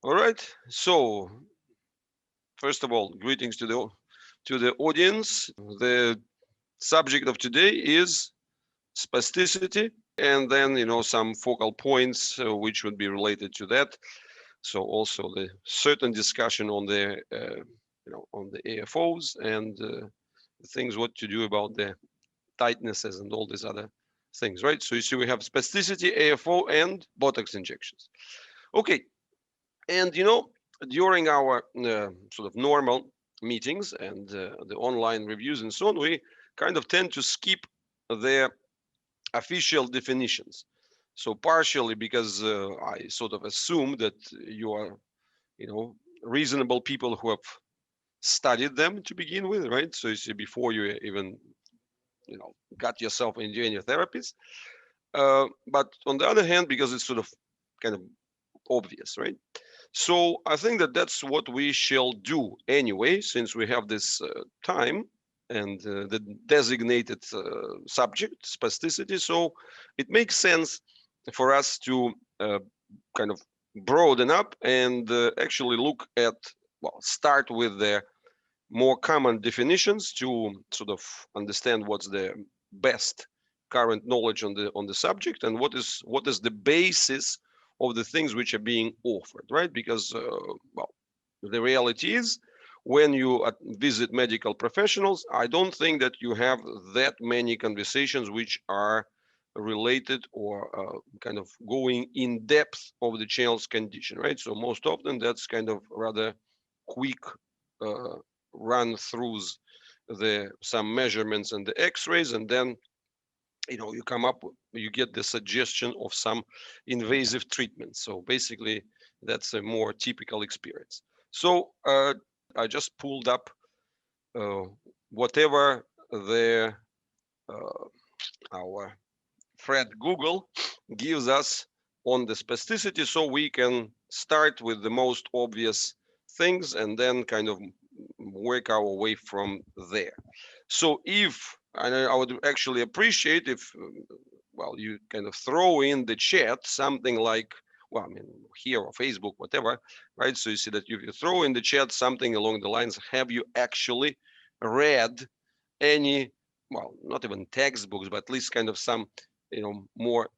All right. So first of all, greetings to the audience. The subject of today is spasticity, and then some focal points which would be related to that. So also the certain discussion on the on the AFOs and the things what to do about the tightnesses and all these other things, right? So you see, we have spasticity, AFO, and Botox injections. Okay, and during our sort of normal meetings and the online reviews and so on, we kind of tend to skip the official definitions. So partially because I sort of assume that you are, reasonable people who have studied them to begin with, right? So you see, before you even, got yourself into any therapies. But on the other hand, because it's sort of kind of obvious, right? So I think that that's what we shall do anyway, since we have this time and the designated subject, spasticity. So it makes sense for us to kind of broaden up and actually look at, well, start with the more common definitions to sort of understand what's the best current knowledge on the subject and what is the basis of the things which are being offered, right? Because well, the reality is, when you visit medical professionals, I don't think that you have that many conversations which are related or kind of going in depth of the child's condition, right? So most often that's kind of rather quick uh, run throughs, the some measurements and the x-rays, and then you come up, you get the suggestion of some invasive treatment. So basically that's a more typical experience. So I just pulled up uh, whatever the uh, our friend Google gives us on the spasticity, so we can start with the most obvious things and then kind of work our way from there. So if, and I would actually appreciate if, well, you kind of throw in the chat something like, well, I mean, here or Facebook, whatever, right? So you see that if you throw in the chat something along the lines, have you actually read any, well, not even textbooks, but at least kind of some, more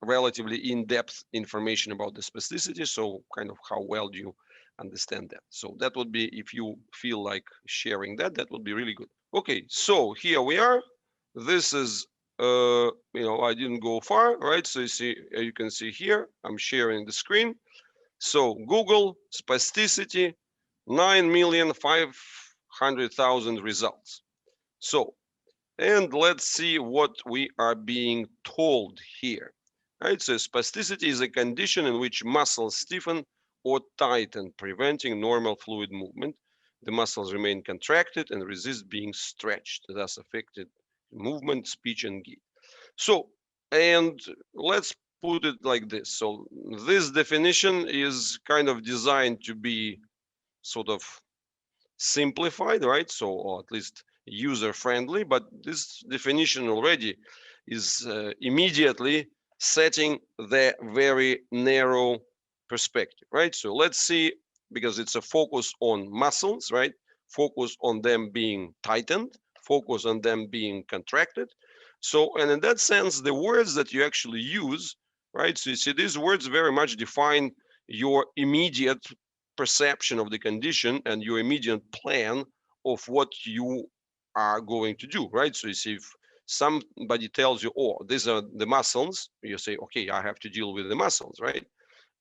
relatively in-depth information about the spasticity. So kind of how well do you understand that? So that would be, if you feel like sharing that, that would be really good. Okay, so here we are. This is, I didn't go far, right? So you see, you can see here, I'm sharing the screen. So Google spasticity, 9,500,000 results. So, and let's see what we are being told here. Right, so spasticity is a condition in which muscles stiffen or tighten, preventing normal fluid movement. The muscles remain contracted and resist being stretched, thus affected movement, speech, and gait. So, and let's put it like this. So this definition is kind of designed to be sort of simplified, right? So, or at least user friendly, but this definition already is immediately setting the very narrow perspective, right? So let's see, because it's a focus on muscles, right? Focus on them being tightened, focus on them being contracted. So, and in that sense, the words that you actually use, right? So you see, these words very much define your immediate perception of the condition and your immediate plan of what you are going to do, right? So you see, if somebody tells you, oh, these are the muscles, you say, okay, I have to deal with the muscles, right?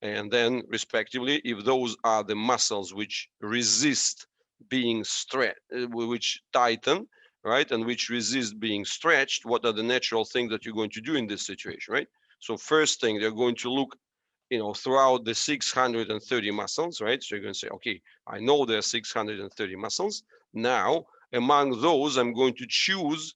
And then respectively, if those are the muscles which resist being stretched, which tighten, right, and which resist being stretched, what are the natural things that you're going to do in this situation, right? So first thing, they're going to look, throughout the 630 muscles, right? So you're going to say, okay, I know there are 630 muscles. Now, among those, I'm going to choose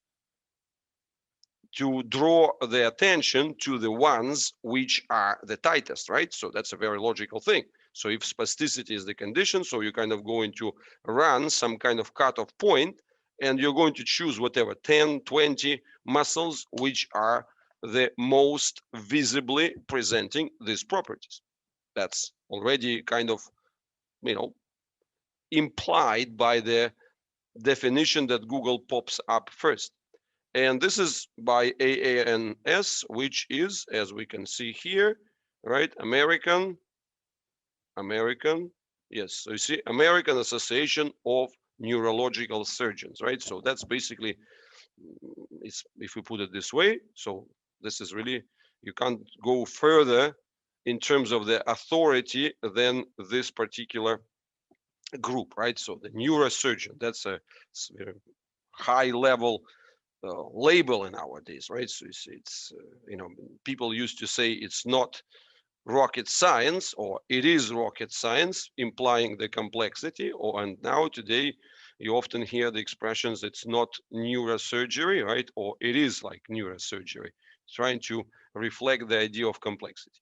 to draw the attention to the ones which are the tightest, right? So that's a very logical thing. So if spasticity is the condition, so you're kind of going to run some kind of cutoff point, and you're going to choose whatever 10, 20 muscles which are the most visibly presenting these properties. That's already kind of, implied by the definition that Google pops up first. And this is by AANS, which is, as we can see here, right, American, yes, so you see, American Association of Neurological Surgeons, right? So that's basically, it's, if we put it this way, so this is really, you can't go further in terms of the authority than this particular group, right? So the neurosurgeon, that's a high level label in nowadays, right? So it's people used to say it's not rocket science, or it is rocket science, implying the complexity, and now today you often hear the expressions it's not neurosurgery, right? Or it is like neurosurgery, trying to reflect the idea of complexity.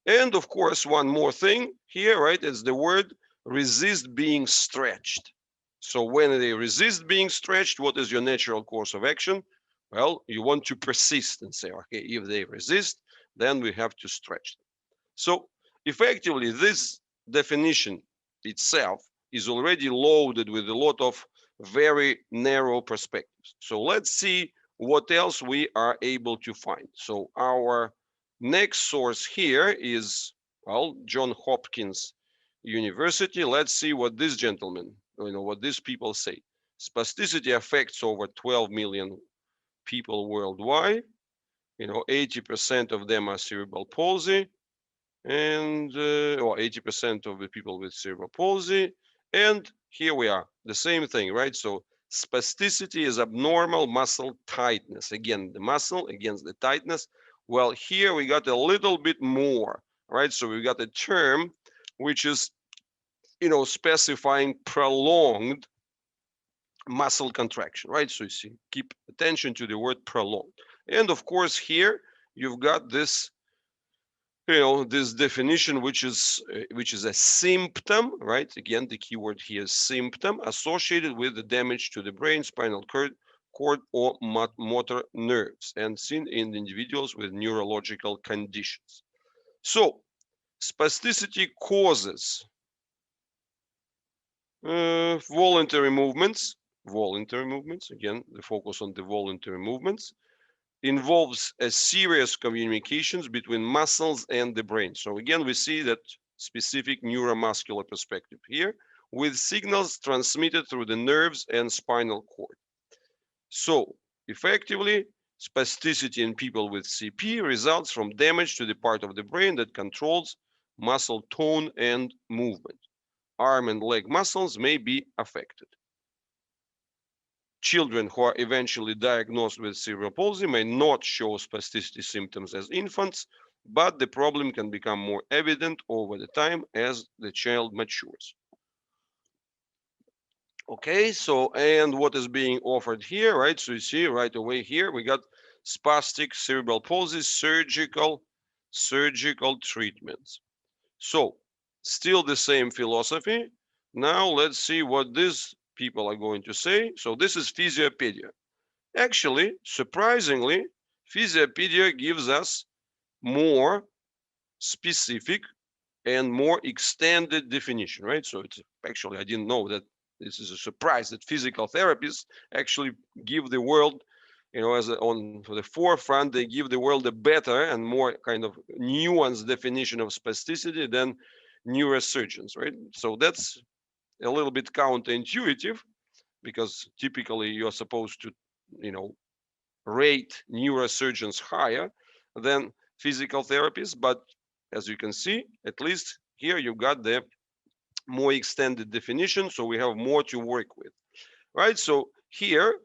And of course, one more thing here, right? It's the word resist being stretched. So when they resist being stretched, what is your natural course of action? Well, you want to persist and say, okay, if they resist, then we have to stretch them. So effectively, this definition itself is already loaded with a lot of very narrow perspectives. So let's see what else we are able to find. So our next source here is, well, Johns Hopkins University. Let's see what this gentleman, what these people say. Spasticity affects over 12 million people worldwide. 80% of them are cerebral palsy, and or 80% of the people with cerebral palsy. And here we are, the same thing, right? So spasticity is abnormal muscle tightness. Again, the muscle against the tightness. Well, here we got a little bit more, right? So we got a term which is, specifying prolonged muscle contraction, right? So you see, keep attention to the word prolonged. And of course, here you've got this this definition, which is a symptom, right? Again, the keyword here is symptom, associated with the damage to the brain, spinal cord or motor nerves, and seen in individuals with neurological conditions. So spasticity causes voluntary movements, again, the focus on the voluntary movements, involves a serious communications between muscles and the brain. So again, we see that specific neuromuscular perspective here, with signals transmitted through the nerves and spinal cord. So effectively, spasticity in people with CP results from damage to the part of the brain that controls muscle tone and movement. Arm and leg muscles may be affected. Children who are eventually diagnosed with cerebral palsy may not show spasticity symptoms as infants, but the problem can become more evident over the time as the child matures. Okay, so, and what is being offered here, right? So you see right away here, we got spastic cerebral palsy surgical treatments. So still the same philosophy. Now let's see what these people are going to say. So this is Physiopedia. Actually, surprisingly, Physiopedia gives us more specific and more extended definition, right? So it's actually, I didn't know that. This is a surprise that physical therapists actually give the world, as on the forefront, they give the world a better and more kind of nuanced definition of spasticity than neurosurgeons, right? So that's a little bit counterintuitive, because typically you're supposed to, rate neurosurgeons higher than physical therapists. But as you can see, at least here you got the more extended definition, so we have more to work with, right? So here,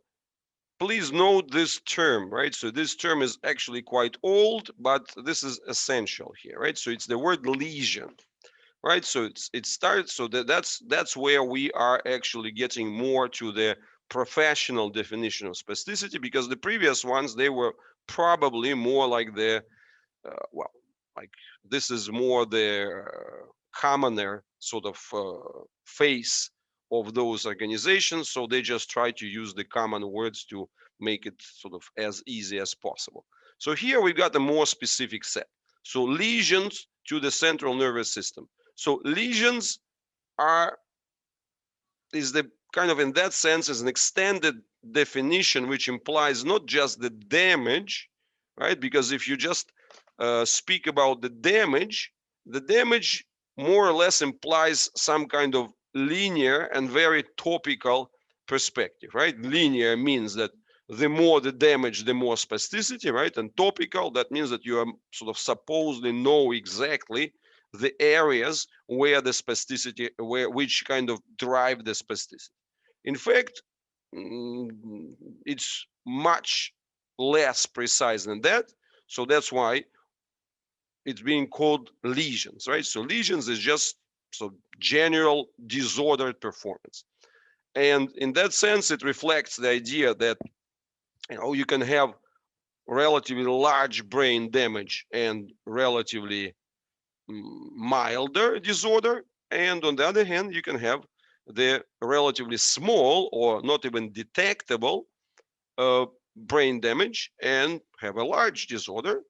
please note this term, right? So this term is actually quite old, but this is essential here, right? So it's the word lesion, right? So it starts, so that's where we are actually getting more to the professional definition of spasticity, because the previous ones, they were probably more like the well, like this is more the commoner sort of face of those organizations, so they just try to use the common words to make it sort of as easy as possible. So here we got a more specific set. So lesions to the central nervous system. So lesions are is the kind of, in that sense, is an extended definition which implies not just the damage, right? Because if you just speak about the damage more or less implies some kind of linear and very topical perspective, right? Linear means that the more the damage, the more spasticity, right? And topical, that means that you are sort of supposedly know exactly the areas where the spasticity, which kind of drive the spasticity. In fact, it's much less precise than that. So that's why it's being called lesions, right? So lesions is just so general disordered performance. And in that sense, it reflects the idea that you can have relatively large brain damage and relatively milder disorder, and on the other hand you can have the relatively small or not even detectable brain damage and have a large disorder.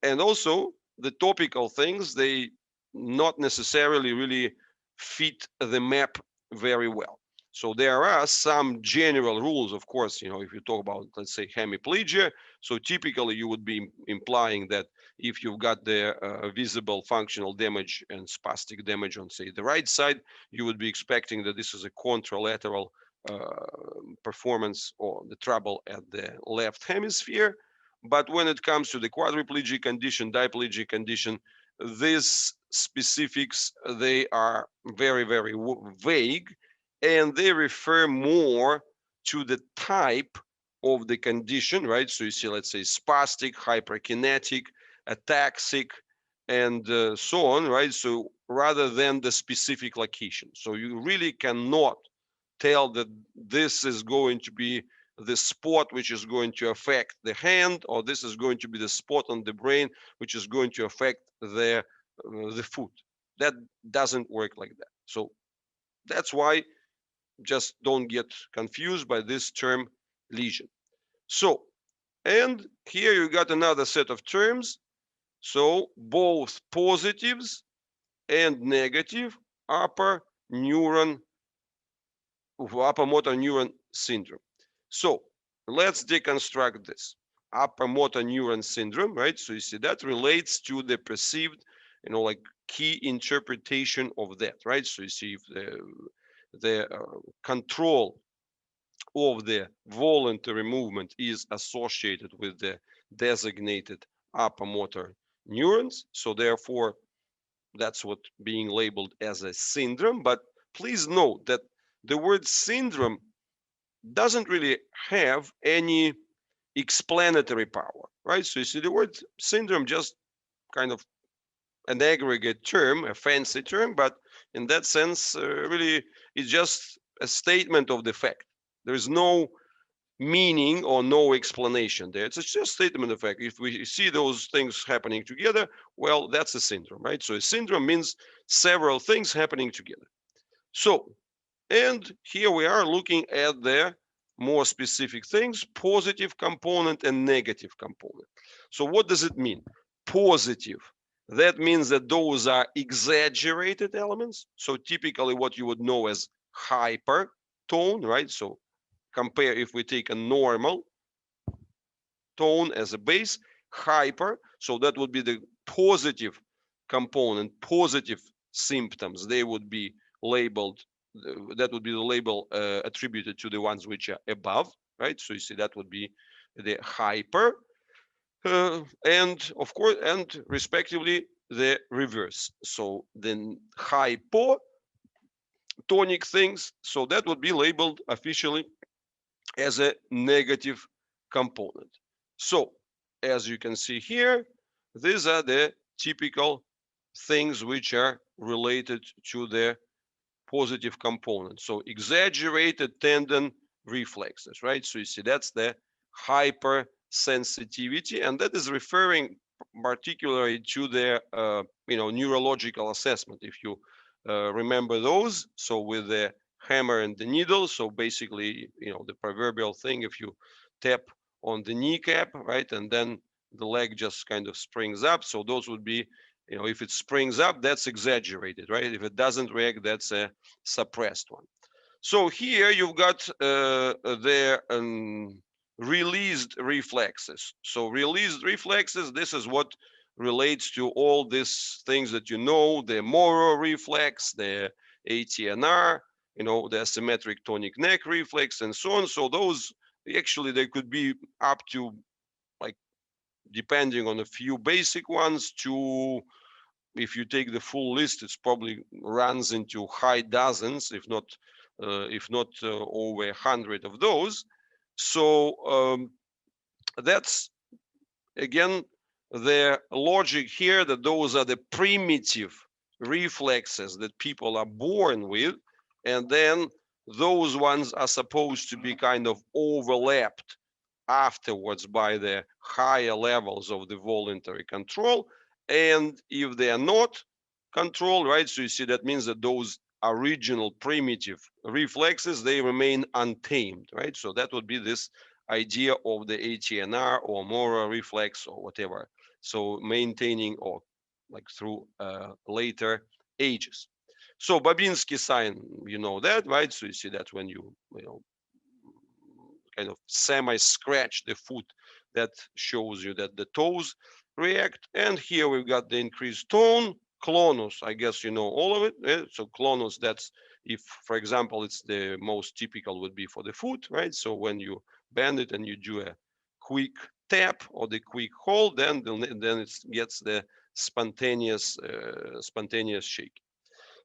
And also the topical things, they not necessarily really fit the map very well. So there are some general rules, of course, if you talk about, let's say, hemiplegia. So typically you would be implying that if you've got the visible functional damage and spastic damage on, say, the right side, you would be expecting that this is a contralateral performance or the trouble at the left hemisphere. But when it comes to the quadriplegic condition, diplegic condition, these specifics, they are very, very vague, and they refer more to the type of the condition, right? So you see, let's say, spastic, hyperkinetic, ataxic, and so on, right? So rather than the specific location. So you really cannot tell that this is going to be the spot which is going to affect the hand, or this is going to be the spot on the brain which is going to affect the foot. That doesn't work like that. So that's why just don't get confused by this term lesion. So, and here you got another set of terms. So both positives and negative upper motor neuron syndrome. So let's deconstruct this. Upper motor neuron syndrome, right? So you see that relates to the perceived, like key interpretation of that, right? So you see if the control of the voluntary movement is associated with the designated upper motor neurons. So therefore, that's what being labeled as a syndrome. But please note that the word syndrome doesn't really have any explanatory power, right? So you see the word syndrome just kind of an aggregate term, a fancy term, but in that sense, really, it's just a statement of the fact. There is no meaning or no explanation there. It's just a statement of fact. If we see those things happening together, well, that's a syndrome, right? So a syndrome means several things happening together. So, and here we are looking at the more specific things, positive component and negative component. So what does it mean? Positive. That means that those are exaggerated elements. So typically what you would know as hyper tone, right? So compare if we take a normal tone as a base, hyper, so that would be the positive component, positive symptoms, they would be labeled, that would be the label attributed to the ones which are above, right? So you see that would be the hyper, and of course, and respectively the reverse. So then hypotonic things, so that would be labeled officially as a negative component. So as you can see here, these are the typical things which are related to the positive component. So exaggerated tendon reflexes, right? So you see that's the hypersensitivity, and that is referring particularly to the neurological assessment. If you remember those, so with the hammer and the needle, so basically the proverbial thing, if you tap on the kneecap, right, and then the leg just kind of springs up, so those would be if it springs up, that's exaggerated, right? If it doesn't react, that's a suppressed one. So here you've got the released reflexes. So released reflexes, this is what relates to all these things that the Moro reflex, the ATNR, the asymmetric tonic neck reflex, and so on. So those actually they could be up to, like, depending on a few basic ones, to, if you take the full list, it's probably runs into high dozens, if not over 100 of those. So that's again the logic here, that those are the primitive reflexes that people are born with, and then those ones are supposed to be kind of overlapped afterwards by the higher levels of the voluntary control. And if they are not controlled, right, so you see that means that those original primitive reflexes, they remain untamed, right? So that would be this idea of the ATNR or Moro reflex or whatever. So maintaining, or like through later ages. So Babinski sign, you know that, right? So you see that when you kind of semi-scratch the foot, that shows you that the toes react. And here we've got the increased tone. Clonus, I guess you know all of it. So clonus, that's if, for example, it's the most typical would be for the foot, right? So when you bend it and you do a quick tap or the quick hold, then it gets the spontaneous shake.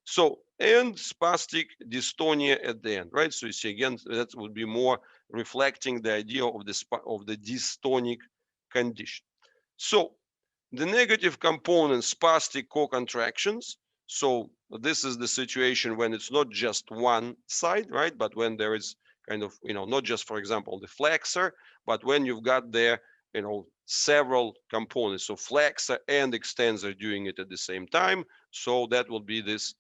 So, and spastic dystonia at the end, right? So you see again, that would be more reflecting the idea of the dystonic condition. So the negative component, spastic co-contractions. So this is the situation when it's not just one side, right? But when there is kind of, not just, for example, the flexor, but when you've got there, several components. So flexor and extensor doing it at the same time. So that will be the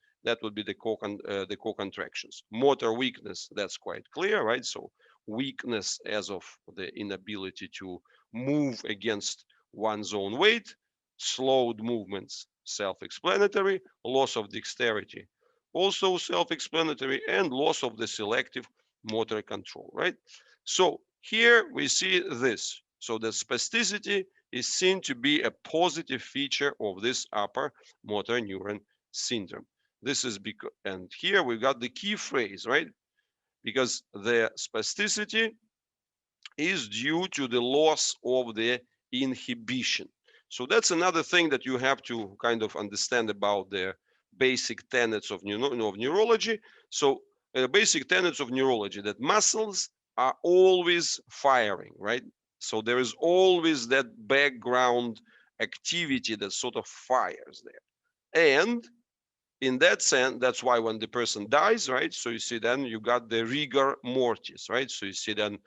co-contractions. Motor weakness, that's quite clear, right? So weakness as of the inability to move against one's own weight. Slowed movements, self-explanatory. Loss of dexterity, also self-explanatory. And loss of the selective motor control, right? So here we see this. So the spasticity is seen to be a positive feature of this upper motor neuron syndrome. This is because, and here we got the key phrase, right? Because the spasticity is due to the loss of the inhibition. So that's another thing that you have to kind of understand about the basic tenets of neurology. So basic tenets of neurology, that muscles are always firing, right? So there is always that background activity that sort of fires there. And in that sense, that's why when the person dies, right? So you see, then you got the rigor mortis, right? So you see, then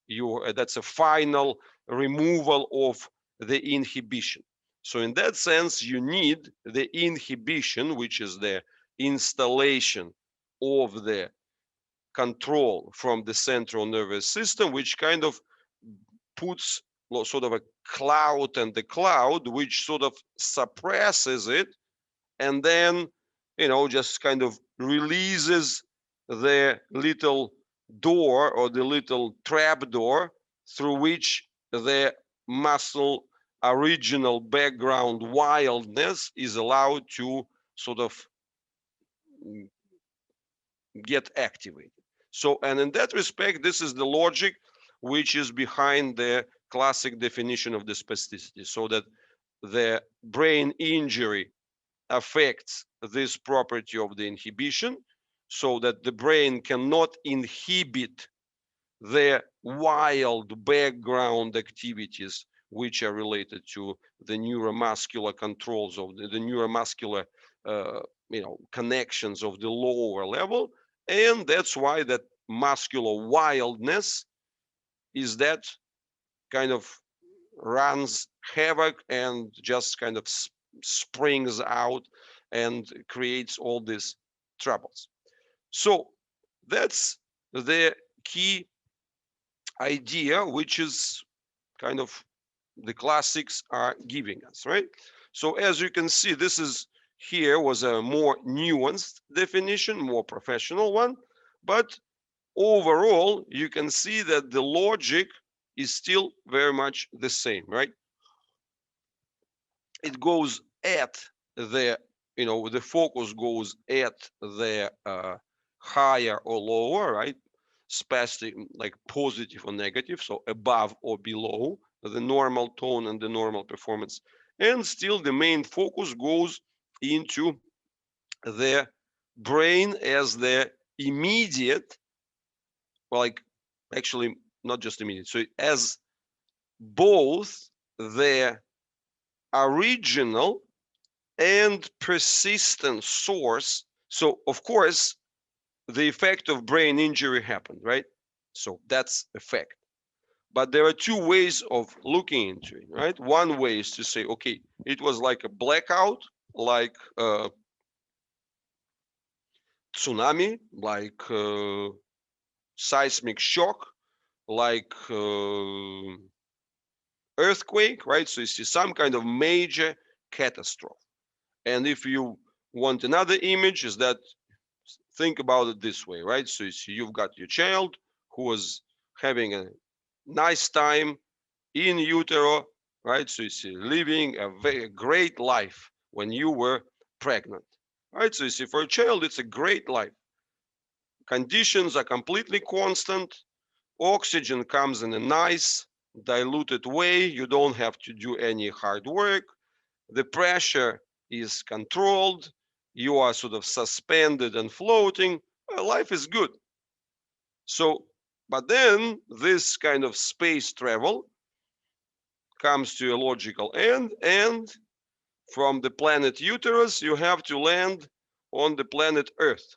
you that's a final removal of the inhibition. So in that sense, you need the inhibition, which is the installation of the control from the central nervous system, which kind of puts sort of a cloud and the cloud, which sort of suppresses it, and then just kind of releases the little door or the little trap door through which the muscle original background wildness is allowed to sort of get activated. So, and in that respect, this is the logic which is behind the classic definition of the spasticity, so that the brain injury affects this property of the inhibition, so that the brain cannot inhibit the wild background activities which are related to the neuromuscular controls of the neuromuscular connections of the lower level. And that's why that muscular wildness is that kind of runs havoc and just kind of springs out and creates all these troubles. So that's the key idea, which is kind of the classics are giving us, right? So as you can see, this is here was a more nuanced definition, more professional one, but overall, you can see that the logic is still very much the same, right? It goes at the, the focus goes at the higher or lower, right? Spastic, like positive or negative, so above or below the normal tone and the normal performance. And still the main focus goes into the brain as the immediate, like actually not just immediate, so as both the original and persistent source. So of course the effect of brain injury happened, right? So that's a fact. But there are two ways of looking into it, right? One way is to say, okay, it was like a blackout, like tsunami, like seismic shock, like earthquake, right? So you see some kind of major catastrophe. And if you want another image, is that think about it this way, right? So you see you've got your child who was having a nice time in utero, right? So you see living a very great life when you were pregnant, right? So you see for a child, it's a great life. Conditions are completely constant. Oxygen comes in a nice diluted way. You don't have to do any hard work. The pressure is controlled. You are sort of suspended and floating. Life is good. So, but then this kind of space travel comes to a logical end, and from the planet uterus, you have to land on the planet Earth.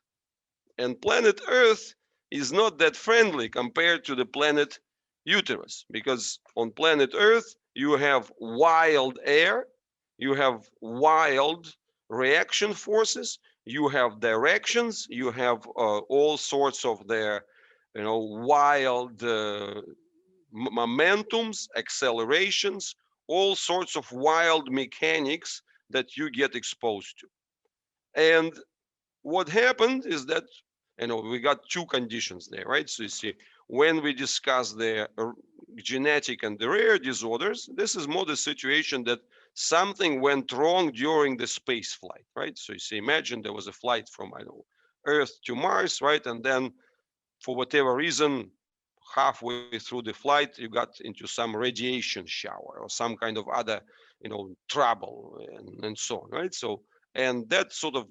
And planet Earth is not that friendly compared to the planet uterus, because on planet Earth, you have wild air, you have wild reaction forces, you have directions, you have all sorts of their, wild momentums, accelerations, all sorts of wild mechanics that you get exposed to. And what happened is that we got two conditions there, right? So you see, when we discuss the genetic and the rare disorders, this is more the situation that something went wrong during the space flight, right? So you see, imagine there was a flight from Earth to Mars, right? And then for whatever reason, halfway through the flight, you got into some radiation shower or some kind of other, trouble and so on, right? So, and that sort of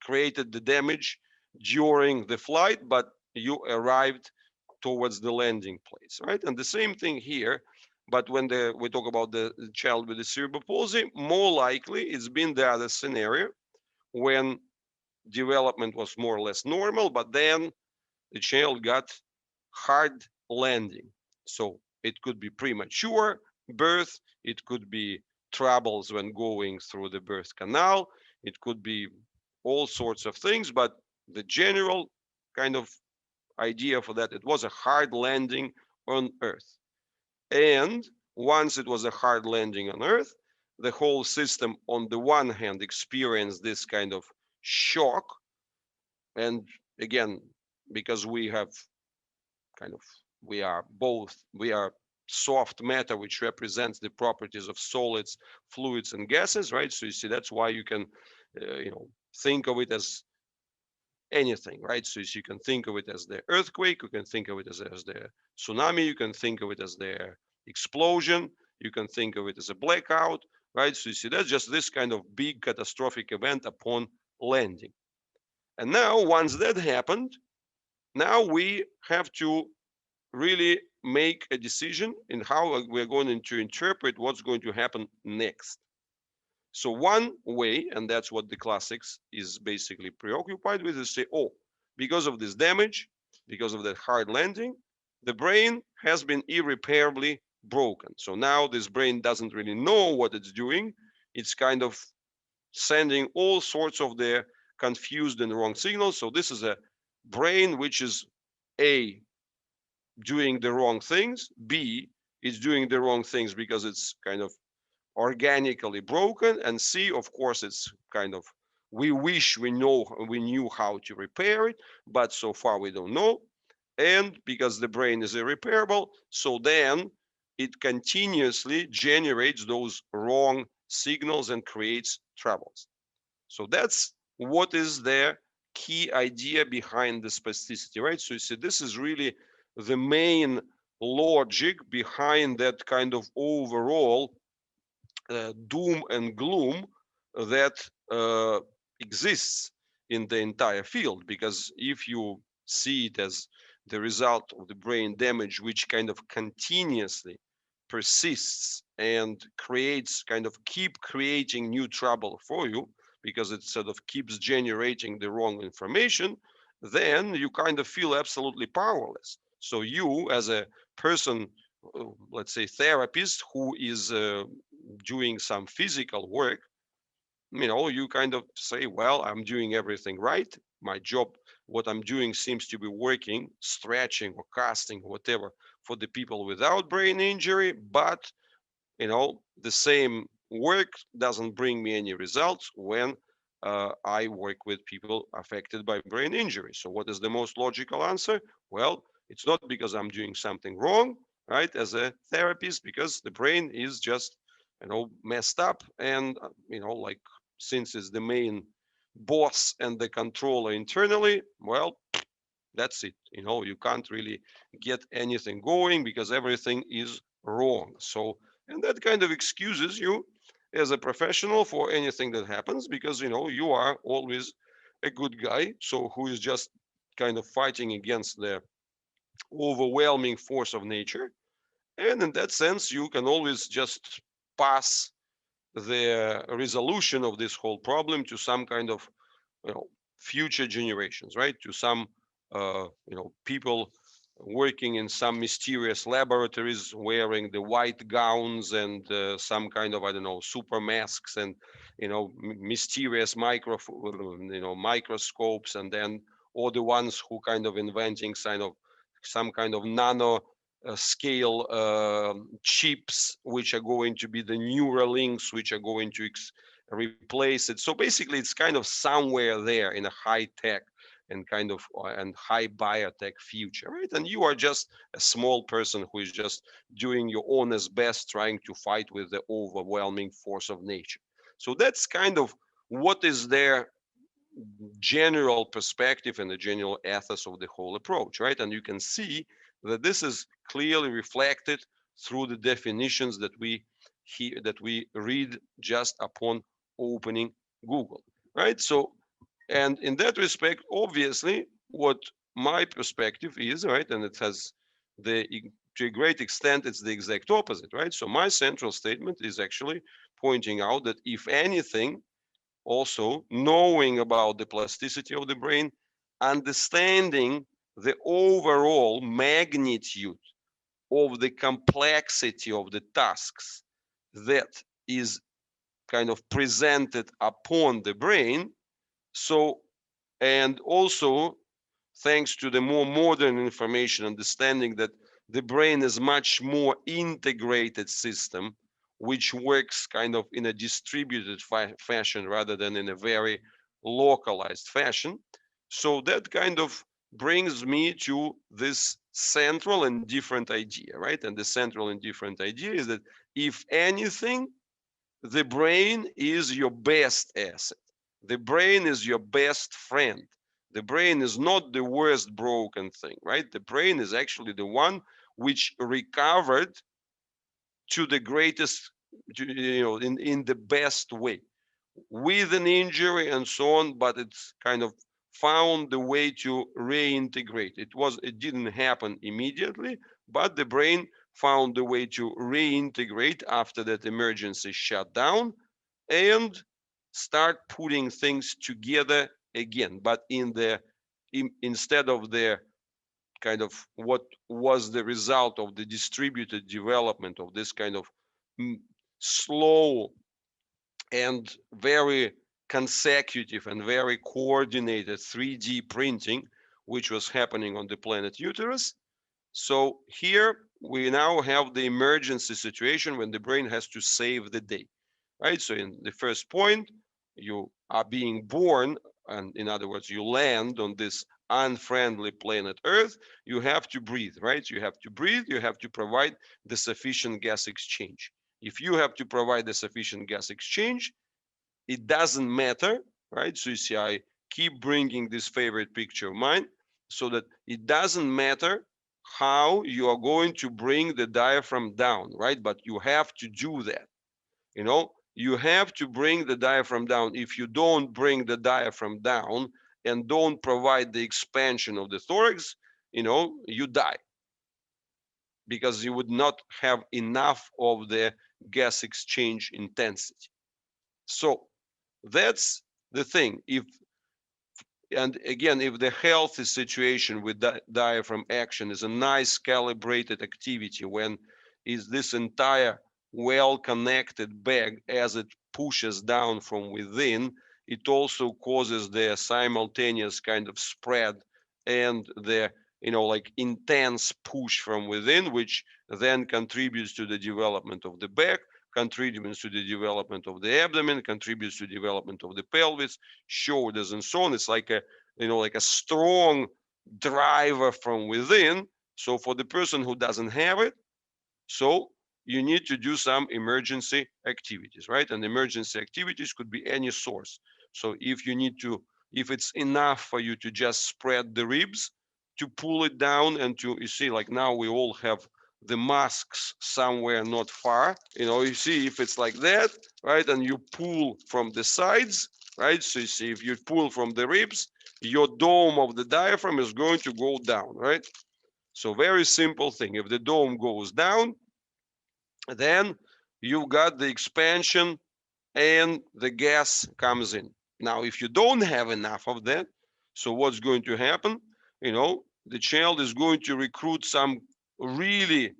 created the damage during the flight, but you arrived towards the landing place, right? And the same thing here, but when we talk about the child with the cerebral palsy, more likely it's been the other scenario when development was more or less normal, but then the child got hard landing. So it could be premature birth, it could be troubles when going through the birth canal, it could be all sorts of things, but the general kind of idea for that, it was a hard landing on Earth. And once it was a hard landing on Earth, the whole system, on the one hand, experienced this kind of shock. And again, because we have kind of, we are soft matter, which represents the properties of solids, fluids, and gases, right? So you see, that's why you can, think of it as anything, right? So you can think of it as the earthquake, you can think of it as the tsunami, you can think of it as the explosion, you can think of it as a blackout, right? So you see, that's just this kind of big catastrophic event upon landing. And now, once that happened, now we have to really make a decision in how we're going to interpret what's going to happen next. So one way, and that's what the classics is basically preoccupied with, is say, oh, because of this damage, because of that hard landing, the brain has been irreparably broken. So now this brain doesn't really know what it's doing. It's kind of sending all sorts of the confused and wrong signals. So this is a brain which is A, doing the wrong things, B, it's doing the wrong things because it's kind of organically broken, and C, of course, it's kind of, we wish we knew how to repair it, but so far we don't know. And because the brain is irreparable, so then it continuously generates those wrong signals and creates troubles. So that's what is the key idea behind the spasticity, right? So you see, this is really the main logic behind that kind of overall doom and gloom that exists in the entire field. Because if you see it as the result of the brain damage, which kind of continuously persists and creates, kind of keep creating new trouble for you, because it sort of keeps generating the wrong information, then you kind of feel absolutely powerless. So you, as a person, let's say therapist, who is doing some physical work, you kind of say, well, I'm doing everything right. My job, what I'm doing seems to be working, stretching or casting, whatever, for the people without brain injury. But, the same work doesn't bring me any results when I work with people affected by brain injury. So what is the most logical answer? Well, it's not because I'm doing something wrong, right, as a therapist, because the brain is just, messed up. And, like, since it's the main boss and the controller internally, well, that's it. You can't really get anything going because everything is wrong. So, and that kind of excuses you as a professional for anything that happens, because you are always a good guy, so who is just kind of fighting against the overwhelming force of nature. And in that sense, you can always just pass the resolution of this whole problem to some kind of, future generations, right? To some people working in some mysterious laboratories, wearing the white gowns and some kind of, I don't know, super masks, and mysterious microscopes, and then all the ones who kind of inventing some kind of nano scale chips, which are going to be the neural links, which are going to replace it. So basically, it's kind of somewhere there in a high tech and kind of and high biotech future, right? And you are just a small person who is just doing your honest best, trying to fight with the overwhelming force of nature. So that's kind of what is their general perspective and the general ethos of the whole approach, right? And you can see that this is clearly reflected through the definitions that we read just upon opening Google, right? So, and in that respect, obviously, what my perspective is, right, and it has to a great extent, it's the exact opposite, right? So my central statement is actually pointing out that if anything, also knowing about the plasticity of the brain, understanding the overall magnitude of the complexity of the tasks that is kind of presented upon the brain. So, and also thanks to the more modern information, understanding that the brain is much more integrated system, which works kind of in a distributed fashion rather than in a very localized fashion. So that kind of brings me to this central and different idea, right? And the central and different idea is that if anything, the brain is your best asset. The brain is your best friend. The brain is not the worst broken thing, right? The brain is actually the one which recovered to the greatest, in the best way, with an injury and so on, but it's kind of found the way to reintegrate. It didn't happen immediately, but the brain found the way to reintegrate after that emergency shut down and start putting things together again. But instead of the kind of what was the result of the distributed development of this kind of slow and very consecutive and very coordinated 3D printing, which was happening on the planet Uterus. So here we now have the emergency situation when the brain has to save the day, right? So in the first point, you are being born, and in other words, you land on this unfriendly planet Earth. You have to breathe, right? You have to breathe, you have to provide the sufficient gas exchange. If you have to provide the sufficient gas exchange, it doesn't matter, right? So you see, I keep bringing this favorite picture of mine, so that it doesn't matter how you are going to bring the diaphragm down, right? But you have to do that. You have to bring the diaphragm down. If you don't bring the diaphragm down and don't provide the expansion of the thorax, you die, because you would not have enough of the gas exchange intensity. So that's the thing. And again, if the healthy situation with diaphragm action is a nice calibrated activity, when is this entire well-connected bag, as it pushes down from within, it also causes the simultaneous kind of spread and the like intense push from within, which then contributes to the development of the back, contributes to the development of the abdomen, contributes to the development of the pelvis, shoulders, and so on. It's like a strong driver from within. So for the person who doesn't have it, so you need to do some emergency activities, right? And emergency activities could be any source. So if it's enough for you to just spread the ribs, to pull it down, and you see, like now we all have the masks somewhere not far, you see, if it's like that, right? And you pull from the sides, right? So you see, if you pull from the ribs, your dome of the diaphragm is going to go down, right? So very simple thing. If the dome goes down, then you've got the expansion and the gas comes in. Now, if you don't have enough of that, so what's going to happen? The child is going to recruit some really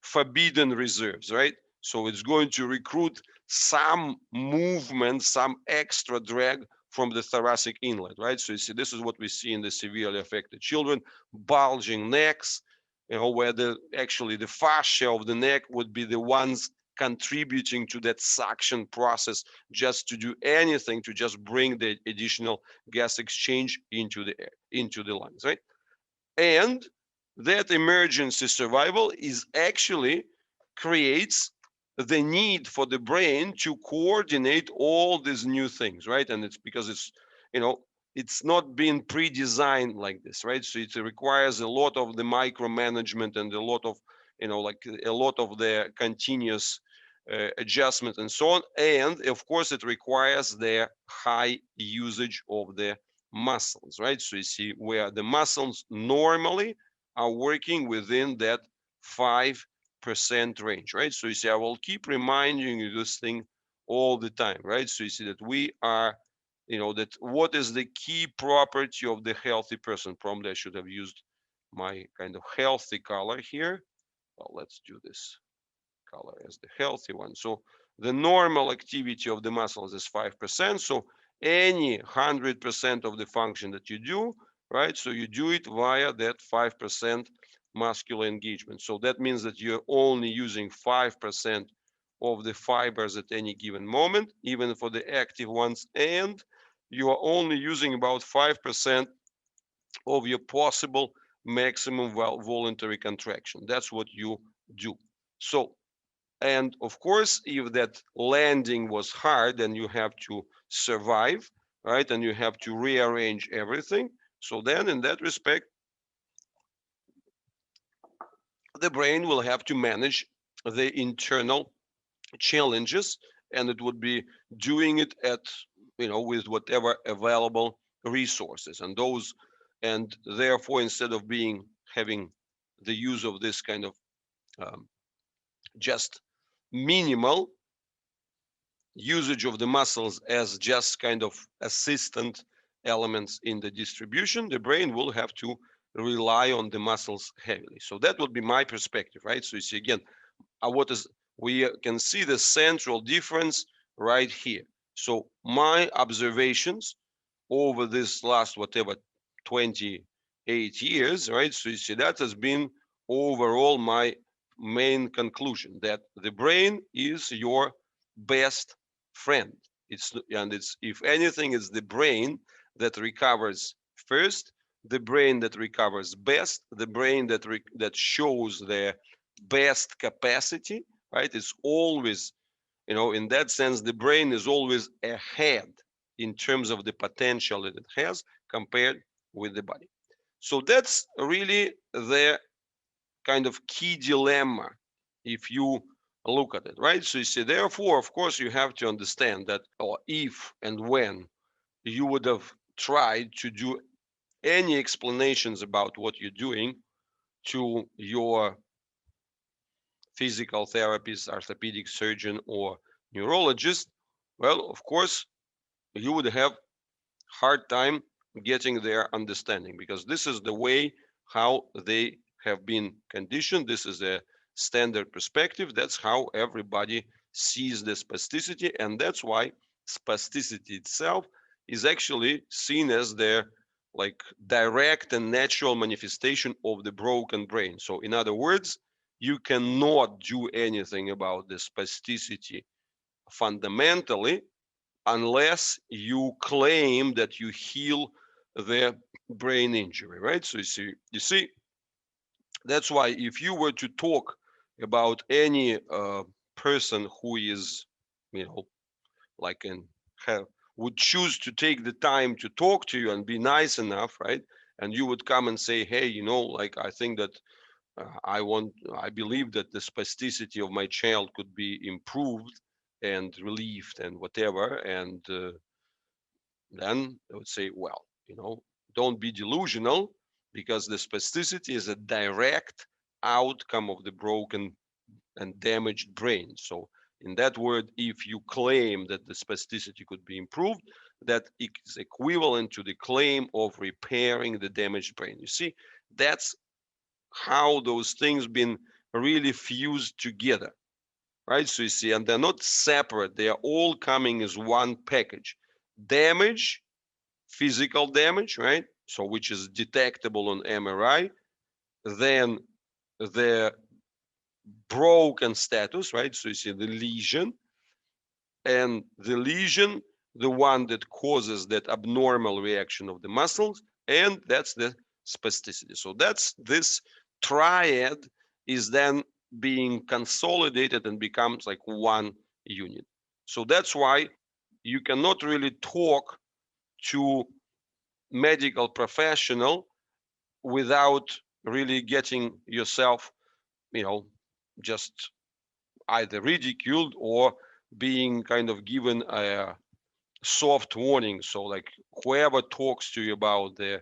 forbidden reserves, right? So it's going to recruit some movement, some extra drag from the thoracic inlet, right? So you see, this is what we see in the severely affected children: bulging necks, where actually the fascia of the neck would be the ones contributing to that suction process, just to do anything to just bring the additional gas exchange into the lungs, right? And that emergency survival is actually creates the need for the brain to coordinate all these new things, right? And it's because you know it's not being pre-designed like this, right? So it requires a lot of the micromanagement and a lot of like a lot of the continuous adjustment and so on. And of course it requires the high usage of the muscles, right? So you see, where the muscles normally are working within that 5% range, right? So you see, I will keep reminding you this thing all the time, right? So you see that we are, that what is the key property of the healthy person? Probably I should have used my kind of healthy color here. Well, let's do this color as the healthy one. So the normal activity of the muscles is 5%. So any 100% of the function that you do, right? So you do it via that 5% muscular engagement. So that means that you're only using 5% of the fibers at any given moment, even for the active ones, and you are only using about 5% of your possible maximum voluntary contraction. That's what you do. So, and of course, if that landing was hard, then you have to survive, right? And you have to rearrange everything. So then in that respect, the brain will have to manage the internal challenges, and it would be doing it with whatever available resources, and therefore, instead of having the use of this kind of just minimal usage of the muscles as just kind of assistant elements in the distribution, the brain will have to rely on the muscles heavily. So that would be my perspective, right? So you see, again, we can see the central difference right here. So my observations over this last 28 years, right? So you see, that has been overall my main conclusion, that the brain is your best friend. It's if anything, it's the brain that recovers first, the brain that recovers best, the brain that shows the best capacity, right? It's always, in that sense, the brain is always ahead in terms of the potential that it has compared with the body. So that's really the kind of key dilemma if you look at it, right? So you see, therefore, of course, you have to understand that, or if and when you would have tried to do any explanations about what you're doing to your physical therapist, orthopedic surgeon, or neurologist, well, of course, you would have hard time getting their understanding, because this is the way how they have been conditioned. This is a standard perspective. That's how everybody sees the spasticity, and that's why spasticity itself is actually seen as the like direct and natural manifestation of the broken brain. So in other words, you cannot do anything about the spasticity fundamentally unless you claim that you heal the brain injury, right? So you see, that's why if you were to talk about any person who is, you know, like and have would choose to take the time to talk to you and be nice enough, right? And you would come and say, hey, like I think that I believe that the spasticity of my child could be improved and relieved and whatever. And then I would say, well, don't be delusional, because the spasticity is a direct outcome of the broken and damaged brain. So in that word, if you claim that the spasticity could be improved, that is equivalent to the claim of repairing the damaged brain. You see, that's how those things been really fused together, right? So you see, and they're not separate. They are all coming as one package. Damage, physical damage, right? So which is detectable on MRI. Then the broken status, right? So you see the lesion, and the lesion, the one that causes that abnormal reaction of the muscles, and that's the spasticity. So that's this triad is then being consolidated and becomes like one unit. So that's why you cannot really talk to medical professional without really getting yourself, just either ridiculed or being kind of given a soft warning. So like whoever talks to you about the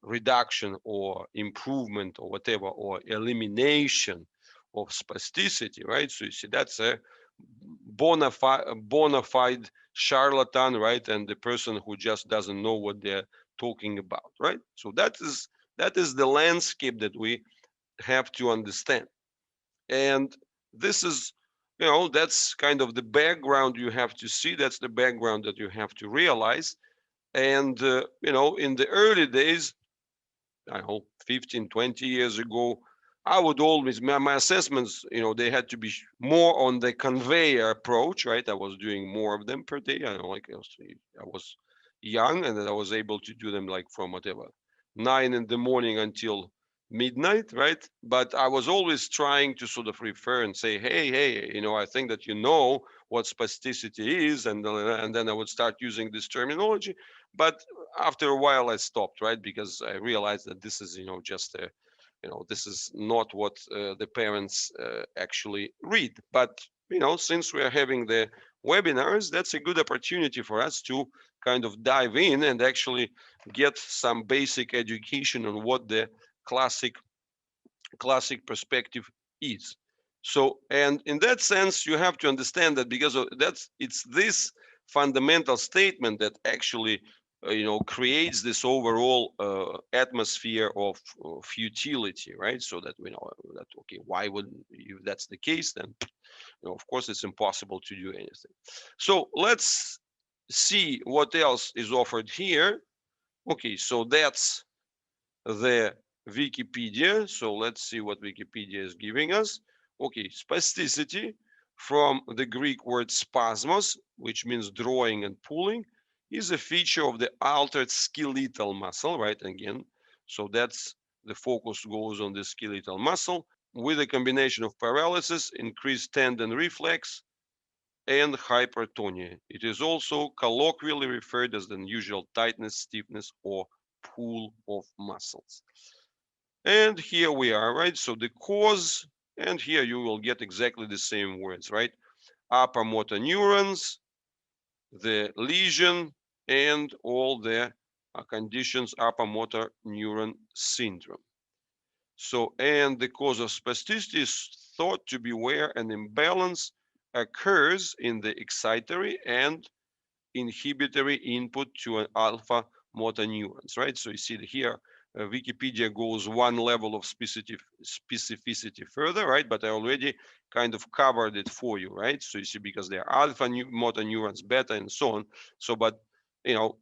reduction or improvement or whatever, or elimination of spasticity, right? So you see, that's a bona fide charlatan, right? And the person who just doesn't know what they're talking about, right? So that is the landscape that we have to understand. And this is, that's kind of the background you have to see. That's the background that you have to realize. And in the early days, I don't know, 15, 20 years ago, I would always, my assessments, they had to be more on the conveyor approach, right? I was doing more of them per day. I don't know, like I was young, and then I was able to do them like from whatever, 9 in the morning until midnight, right? But I was always trying to sort of refer and say, hey, I think that what spasticity is, and then I would start using this terminology. But after a while I stopped, right? Because I realized that this is, just a, this is not what the parents actually read. But since we are having the webinars, that's a good opportunity for us to kind of dive in and actually get some basic education on what the classic perspective is. So, and in that sense, you have to understand that because of it's this fundamental statement that actually creates this overall atmosphere of futility, right? So that we know that, okay, why would, if that's the case, then of course it's impossible to do anything. So let's see what else is offered here. Okay, so that's the Wikipedia. So let's see what Wikipedia is giving us. Okay, spasticity, from the Greek word spasmos, which means drawing and pulling, is a feature of the altered skeletal muscle, right? Again, so that's the focus goes on the skeletal muscle with a combination of paralysis, increased tendon reflex, and hypertonia. It is also colloquially referred as the unusual tightness, stiffness, or pull of muscles. And here we are, right? So the cause, and here you will get exactly the same words, right? Upper motor neurons, the lesion, and all the conditions, upper motor neuron syndrome. So, and the cause of spasticity is thought to be where an imbalance occurs in the excitatory and inhibitory input to an alpha motor neurons, right? So you see here, Wikipedia goes one level of specificity further, right? But I already kind of covered it for you, right? So you see, because there are alpha motor neurons, beta, and so on. So, but you know,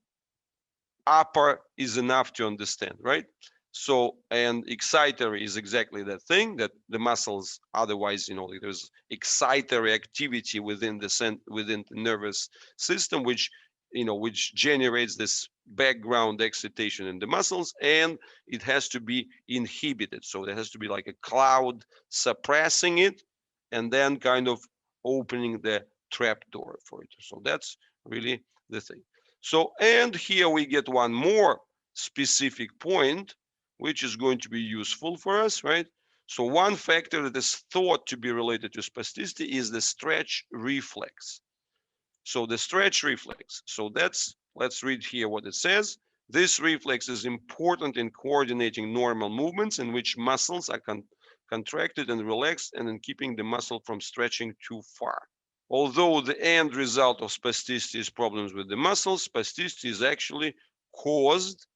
upper is enough to understand, right? So, and excitatory is exactly that thing that the muscles, otherwise, you know, there's excitatory activity within the nervous system, which, you know, which generates this background excitation in the muscles, and it has to be inhibited. So there has to be like a cloud suppressing it, and then kind of opening the trap door for it. So that's really the thing. So, and here we get one more specific point, which is going to be useful for us, right? So one factor that is thought to be related to spasticity is the stretch reflex. So the stretch reflex. So let's read here what it says. This reflex is important in coordinating normal movements in which muscles are contracted and relaxed, and in keeping the muscle from stretching too far. Although the end result of spasticity is problems with the muscles, spasticity is actually caused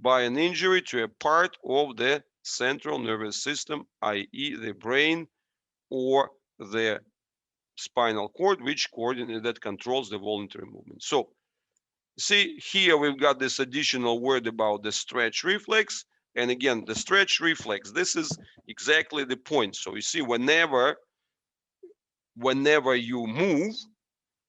by an injury to a part of the central nervous system, i.e. the brain or the spinal cord, which coordinates that controls the voluntary movement. So see here we've got this additional word about the stretch reflex. And again, the stretch reflex, this is exactly the point. So you see, whenever you move,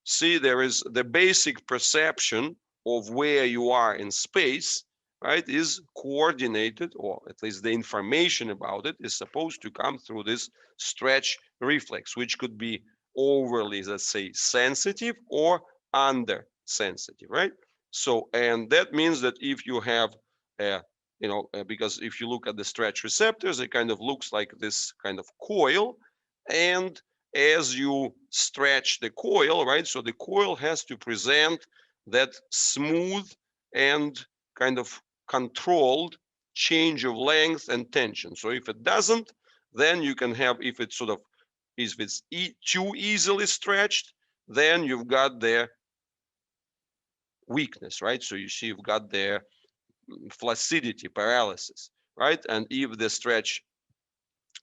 see, there is the basic perception of where you are in space, right, is coordinated, or at least the information about it is supposed to come through this stretch reflex, which could be overly, let's say, sensitive or under sensitive, right? So, and that means that if you have a, because if you look at the stretch receptors, it kind of looks like this kind of coil, and as you stretch the coil, right? So the coil has to present that smooth and kind of controlled change of length and tension. So if it doesn't, then you can have, if it's sort of, if it's too easily stretched, then you've got the weakness, right? So you see you've got the flaccidity, paralysis, right? And if the stretch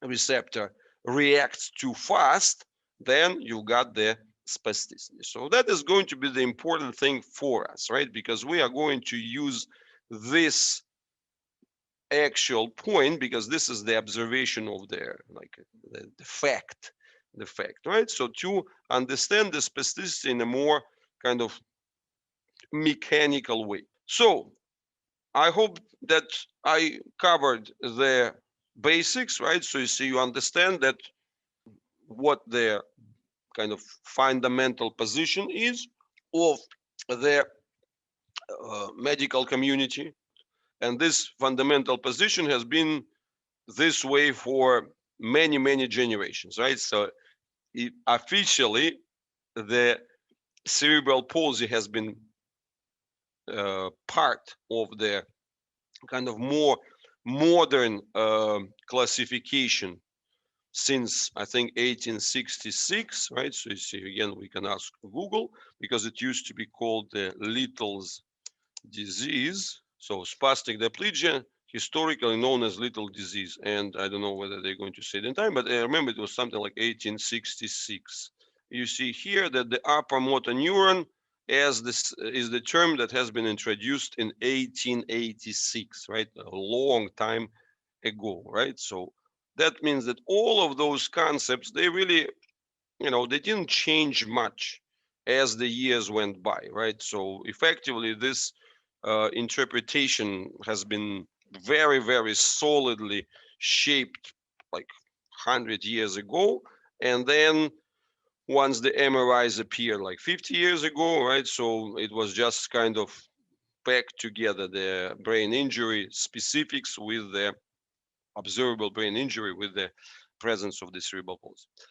receptor reacts too fast, then you got the spasticity. So that is going to be the important thing for us, right? Because we are going to use this actual point, because this is the observation of the fact, right? So to understand the spasticity in a more kind of mechanical way. So I hope that I covered the basics, right? So you see, you understand that what the kind of fundamental position is of the medical community. And this fundamental position has been this way for many, many generations, right? So officially, the cerebral palsy has been part of the kind of more modern classification since I think 1866, right? So you see, again, we can ask Google, because it used to be called the Little's disease. So spastic diplegia, historically known as little disease. And I don't know whether they're going to say it in time, but I remember it was something like 1866. You see here that the upper motor neuron, as this is the term that has been introduced in 1886, right? A long time ago, right? So that means that all of those concepts, they really, they didn't change much as the years went by, right? So effectively, this interpretation has been very, very solidly shaped like 100 years ago. And then once the MRIs appeared like 50 years ago, right? So it was just kind of packed together the brain injury specifics with the observable brain injury with the presence of the cerebral palsy.